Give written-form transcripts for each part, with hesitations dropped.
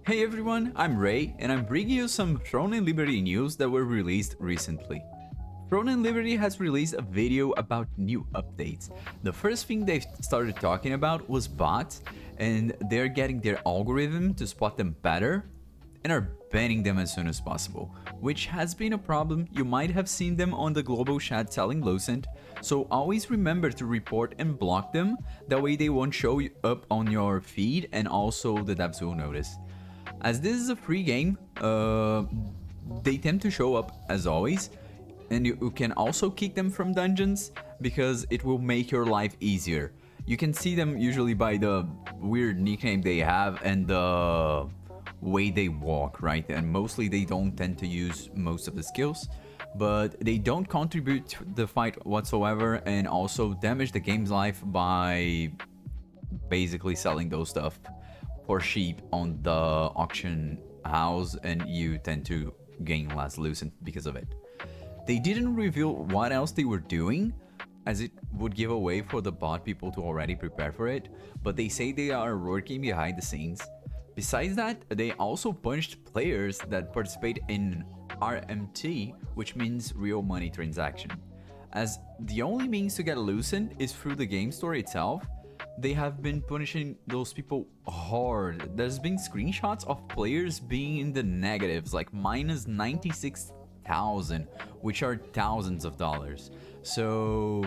Hey everyone, I'm Ray, and I'm bringing you some Throne and Liberty news that were released recently. Throne and Liberty has released a video about new updates. The first thing they started talking about was bots, and they're getting their algorithm to spot them better, and are banning them as soon as possible, which has been a problem. You might have seen them on the global chat selling Lucent, so always remember to report and block them, that way they won't show up on your feed and also the devs will notice. As this is a free game, they tend to show up as always, and you can also kick them from dungeons because it will make your life easier. You can see them usually by the weird nickname they have and the way they walk, right? And mostly they don't tend to use most of the skills, but they don't contribute to the fight whatsoever and also damage the game's life by basically selling those stuff for cheap on the auction house, and you tend to gain less Lucent because of it. They didn't reveal what else they were doing, as it would give away for the bot people to already prepare for it, but they say they are working behind the scenes. Besides that, they also punished players that participate in RMT, which means real money transaction. As the only means to get Lucent is through the game store itself, they have been punishing those people hard. There's been screenshots of players being in the negatives, like minus 96,000, which are thousands of dollars. So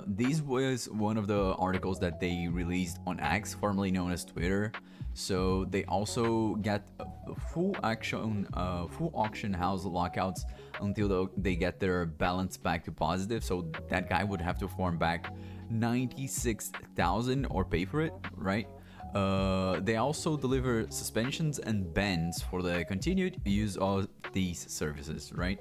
this was one of the articles that they released on X, formerly known as Twitter. So they also get full auction house lockouts until they get their balance back to positive. So that guy would have to farm back 96,000 or pay for it, right? They also deliver suspensions and bans for the continued use of these services, right?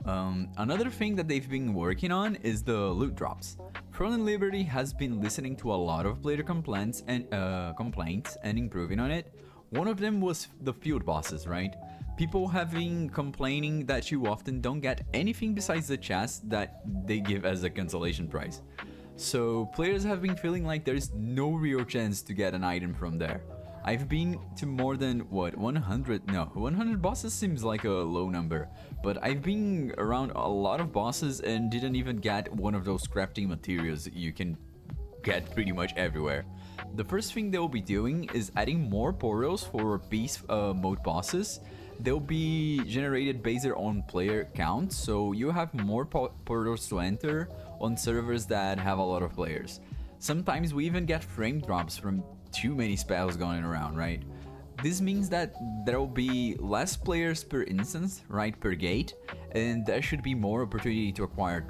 Another thing that they've been working on is the loot drops. Throne and Liberty has been listening to a lot of player complaints and improving on it. One of them was the field bosses, right? People have been complaining that you often don't get anything besides the chest that they give as a consolation prize. So players have been feeling like there's no real chance to get an item from there. I've been to more than, 100 bosses seems like a low number, but I've been around a lot of bosses and didn't even get one of those crafting materials you can get pretty much everywhere. The first thing they'll be doing is adding more portals for beast mode bosses. They'll be generated based on player count, so you have more portals to enter on servers that have a lot of players. Sometimes we even get frame drops from too many spells going around, right? This means that there will be less players per instance, right, per gate, and there should be more opportunity to acquire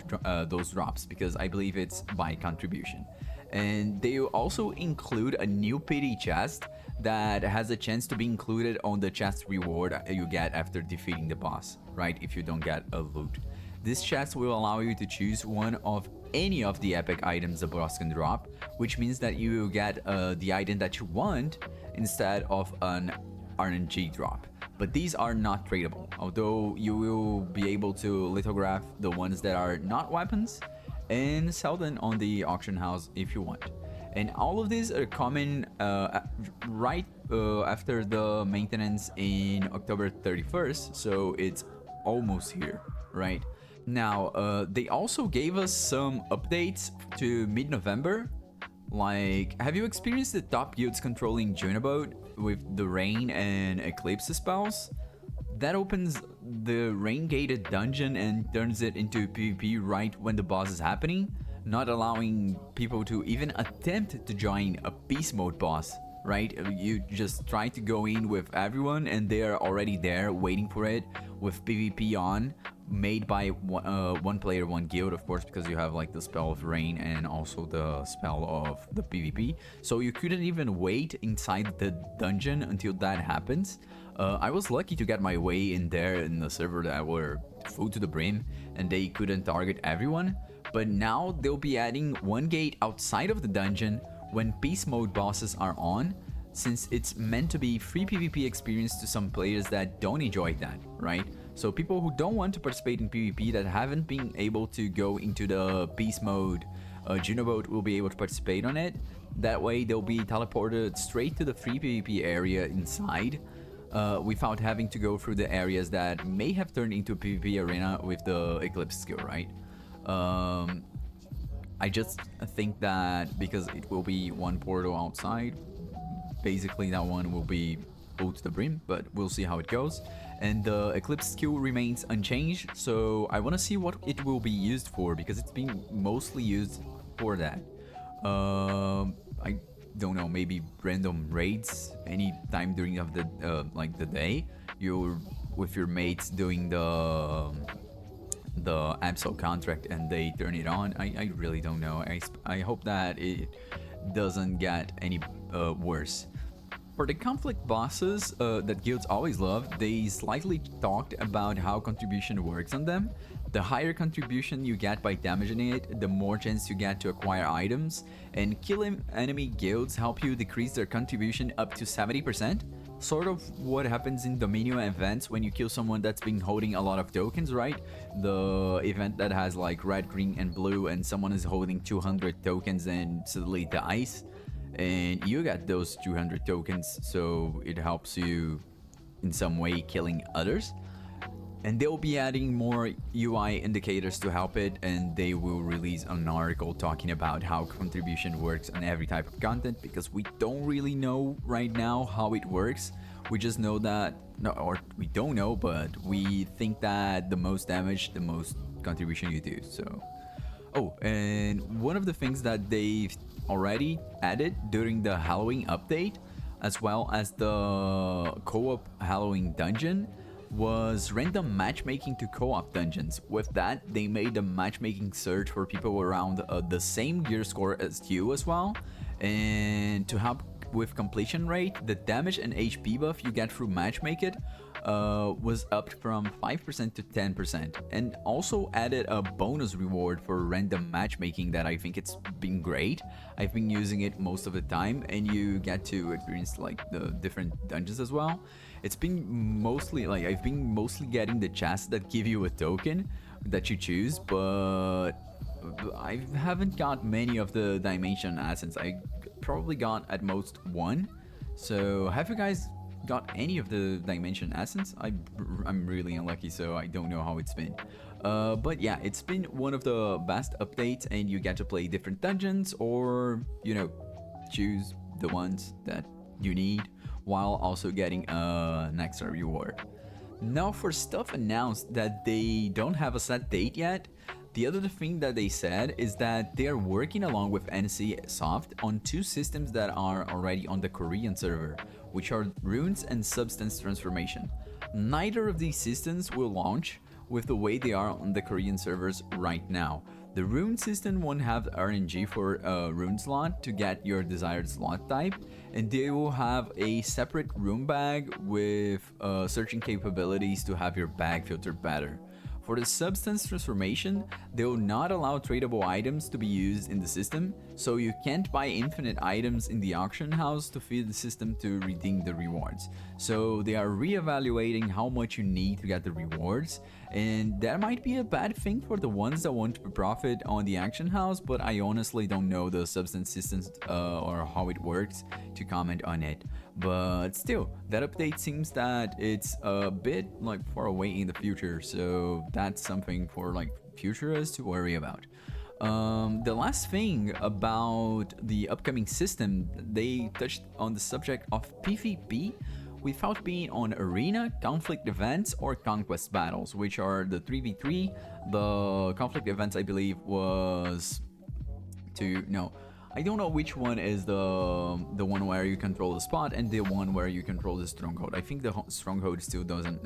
those drops, because I believe it's by contribution. And they will also include a new pity chest that has a chance to be included on the chest reward you get after defeating the boss, right, if you don't get a loot. This chest will allow you to choose one of any of the epic items the boss can drop, which means that you will get the item that you want instead of an RNG drop. But these are not tradable, although you will be able to lithograph the ones that are not weapons and sell them on the auction house if you want. And all of these are coming right after the maintenance in October 31st, so it's almost here, right? Now, they also gave us some updates to mid-November. Like, have you experienced the top guilds controlling Junobote with the Rain and Eclipse spells? That opens the rain-gated dungeon and turns it into PvP right when the boss is happening, not allowing people to even attempt to join a beast mode boss, right? You just try to go in with everyone and they are already there waiting for it with PvP on, made by one player, one guild, of course, because you have like the spell of rain and also the spell of the PvP. So you couldn't even wait inside the dungeon until that happens. I was lucky to get my way in there in the server that were full to the brim and they couldn't target everyone. But now they'll be adding one gate outside of the dungeon when beast mode bosses are on, since it's meant to be free PvP experience to some players that don't enjoy that, right? So people who don't want to participate in PvP, that haven't been able to go into the beast mode Junobote will be able to participate on it. That way they'll be teleported straight to the free PvP area inside, without having to go through the areas that may have turned into a PvP arena with the Eclipse skill, right? I just think that because it will be one portal outside, basically that one will be full to the brim, but we'll see how it goes. And the Eclipse skill remains unchanged, so I want to see what it will be used for, because it's been mostly used for that. I don't know, maybe random raids any time during of the like the day. You're with your mates doing the Absol contract and they turn it on. I really don't know. I hope that it doesn't get any worse. For the conflict bosses that guilds always love, they slightly talked about how contribution works on them. The higher contribution you get by damaging it, the more chance you get to acquire items, and killing enemy guilds help you decrease their contribution up to 70%. Sort of what happens in Dominion events when you kill someone that's been holding a lot of tokens, right? The event that has like red, green, and blue, and someone is holding 200 tokens and suddenly dies, and you get those 200 tokens, so it helps you in some way killing others. And they'll be adding more UI indicators to help it, and they will release an article talking about how contribution works on every type of content, because we don't really know right now how it works. We just know that, no, or we don't know, but we think that the most damage, the most contribution you do. So, oh, and one of the things that they've already added during the Halloween update, as well as the co-op Halloween dungeon, was random matchmaking to co-op dungeons. With that, they made a matchmaking search for people around the same gear score as you as well. And to help with completion rate, the damage and HP buff you get through matchmaking was upped from 5% to 10%, and also added a bonus reward for random matchmaking that I think it's been great. I've been using it most of the time, and you get to experience like the different dungeons as well. It's been mostly like I've been mostly getting the chests that give you a token that you choose, but I haven't got many of the dimension essence. I probably got at most one. So have you guys got any of the dimension essence? I'm really unlucky, so I don't know how it's been. But yeah, it's been one of the best updates, and you get to play different dungeons, or you know, choose the ones that you need, while also getting an extra reward. Now for stuff announced that they don't have a set date yet, the other thing that they said is that they are working along with NC Soft on two systems that are already on the Korean server, which are runes and substance transformation. Neither of these systems will launch with the way they are on the Korean servers right now. The rune system won't have RNG for rune slot to get your desired slot type, and they will have a separate rune bag with searching capabilities to have your bag filter better. For the substance transformation, they will not allow tradable items to be used in the system, so you can't buy infinite items in the auction house to feed the system to redeem the rewards. So they are re-evaluating how much you need to get the rewards, and that might be a bad thing for the ones that want to profit on the auction house, but I honestly don't know the substance systems or how it works to comment on it. But still, that update seems that it's a bit like far away in the future, so that's something for like futurists to worry about. The last thing about the upcoming system, they touched on the subject of PvP without being on arena, conflict events, or conquest battles, which are the 3v3. The conflict events, I believe, was to no. I don't know which one is the one where you control the spot and the one where you control the stronghold. I think the stronghold still doesn't,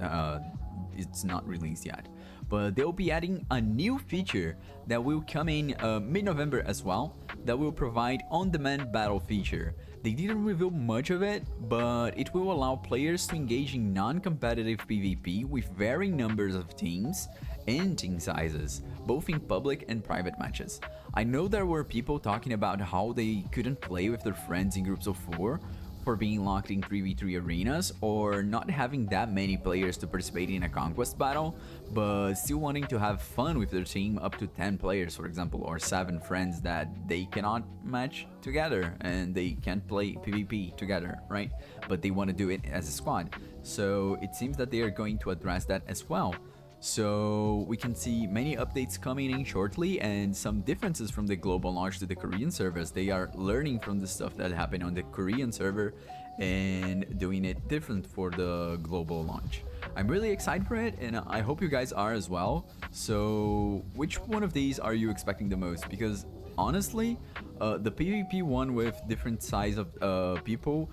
it's not released yet. But they'll be adding a new feature that will come in mid-November as well, that will provide on-demand battle feature. They didn't reveal much of it, but it will allow players to engage in non-competitive PvP with varying numbers of teams and team sizes, both in public and private matches. I know there were people talking about how they couldn't play with their friends in groups of 4 for being locked in 3v3 arenas or not having that many players to participate in a conquest battle, but still wanting to have fun with their team up to 10 players, for example, or 7 friends that they cannot match together and they can't play PvP together, right? But they want to do it as a squad. So it seems that they are going to address that as well. So we can see many updates coming in shortly and some differences from the global launch to the Korean servers. They are learning from the stuff that happened on the Korean server and doing it different for the global launch. I'm really excited for it and I hope you guys are as well. So which one of these are you expecting the most? Because honestly, the PvP one with different size of people,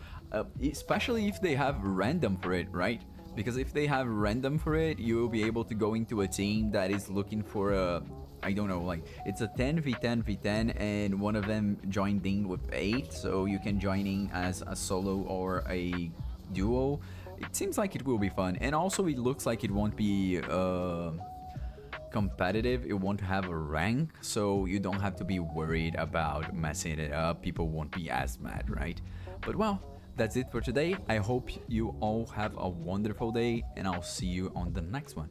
especially if they have random for it, right? Because if they have random for it, you will be able to go into a team that is looking for a, I don't know, like it's a 10v10 and one of them joined in with 8, so you can join in as a solo or a duo. It seems like it will be fun, and also it looks like it won't be competitive. It won't have a rank, so you don't have to be worried about messing it up. People won't be as mad, right? But well, that's it for today. I hope you all have a wonderful day, and I'll see you on the next one.